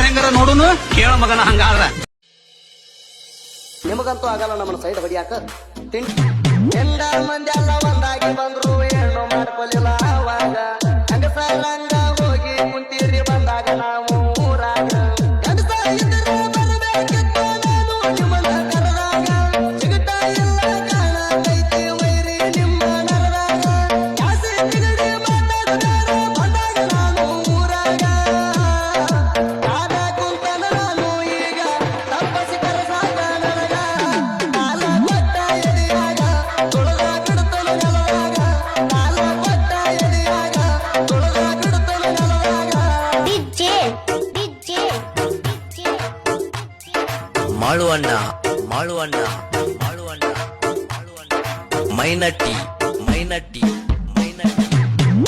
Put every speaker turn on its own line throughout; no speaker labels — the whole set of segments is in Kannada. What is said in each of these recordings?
ಹೆಂಗಾರ ನೋಡುನು ಕೇಳ ಮಗನ ಹಂಗಾದ್ರ
ನಿಮಗಂತೂ ಆಗಲ್ಲ ನಮ್ಮನ್ನ ಸೈಡ್ ಹೊಡಿಯಾಕ ಎಂದ ಮಂದಿ ಎಲ್ಲ ಒಂದಾಗಿ ಬಂದ್ರು ಏನು ಮಾಡ್ಕೊಲಿಲ್ಲ ಆವಾಗ ಹಂಗಸರಂಗ ಹೋಗಿ ಕುಂತೀರಿ ಬಂದಾಗ ನಾವು ಊರಾಗ ಗಂಡಸ ಇದ್ರೆ ಬರಬೇಕಿತ್ತು ನಾನು ನಿಮ್ಮನ್ನ ಕರೆದಾಗ ಸಿಗುತ್ತಾ ಇಲ್ಲ ಕಾಣತೈತಿ ವೈರಿ ನಿಮ್ಮ ನರದಾಗ ಜಾಸ್ತಿ ತಿಗಡಿ ಮಾತಾಡ್ತಾರ ಬಂದಾಗ ನಾನು ಊರಾಗ ಕಾದ ಕುಂತನ ನಾನು ಈಗ ತಪ್ಪಸಿ ಕರೆಸಾಗ ನನಗ ಕಾಲ ಕೊಟ್ಟ ಎದೆಯಾಗ ತುಳದ ಬಿಡುತ್ತಲು ನೆಲದಾಗ ಕಾಲ ಕೊಟ್ಟ ಎದೆಯಾಗ ತುಳದ ಬಿಡುತ್ತಲು ನೆಲದಾಗ
ಮಾಳುವಣ್ಣ ಮಾಳುವಣ್ಣ ಮಾಳುವಣ್ಣ ಮೈನಟ್ಟಿ ಮೈನಟ್ಟಿ ಮೈನಟ್ಟಿ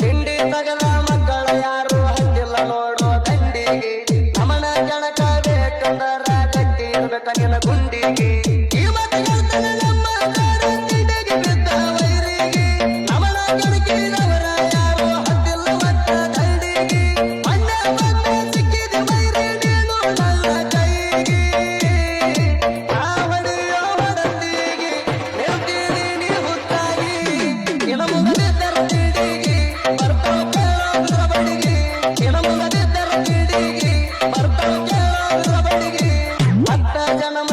ತಿಂಡಿ ತಗದ ಮಕ್ಕಳ ಯಾರು ಹತ್ತಿಲ್ಲ ನೋಡೋ ದಂಡಿಗೆ ನಮನ ಜನಕ ಬೇಕಂದರ ಗಟ್ಟಿ ಇರ್ಬೇಕ ನಿನ್ನ ಗುಂಡಿಗೆ ಈ ಮತ ಹೇಳ್ತಾನೆ ನಮ್ಮ ತಿಂಡಿಗೆ ಬಿದ್ದ ವೈರಿಗೆ ನಮನ ಜನಕಿದವರ ಯಾರು ಹತ್ತಿಲ್ಲ ಮತ್ತ ದಂಡಿಗೆ ಮಣ್ಣೆ ಬಂದ ಸಿಕ್ಕಿದ ವೈರಿ ನೀನು ನನ್ನ ಕೈಗೆ ಆ ಹೊಡೆಯೋ ಹೊಡತಿಗೆ ನಿಲ್ತೀನಿ ನೀ ಹುತ್ತಾಗಿ ನಿನ್ನ ಮುಗದಿದ್ದರ ತಿಂಡಿಗೆ ಬರ್ತಾವ ಕೇಳೋದ್ರ ಬಡಿಗೆ ನಿನ್ನ ಮುಗದಿದ್ದರ ತಿಂಡಿಗೆ ಬರ್ತಾವ ಕೇಳೋದ್ರ ಬಡಿಗೆ ಮತ್ತ ಜನ್ಮ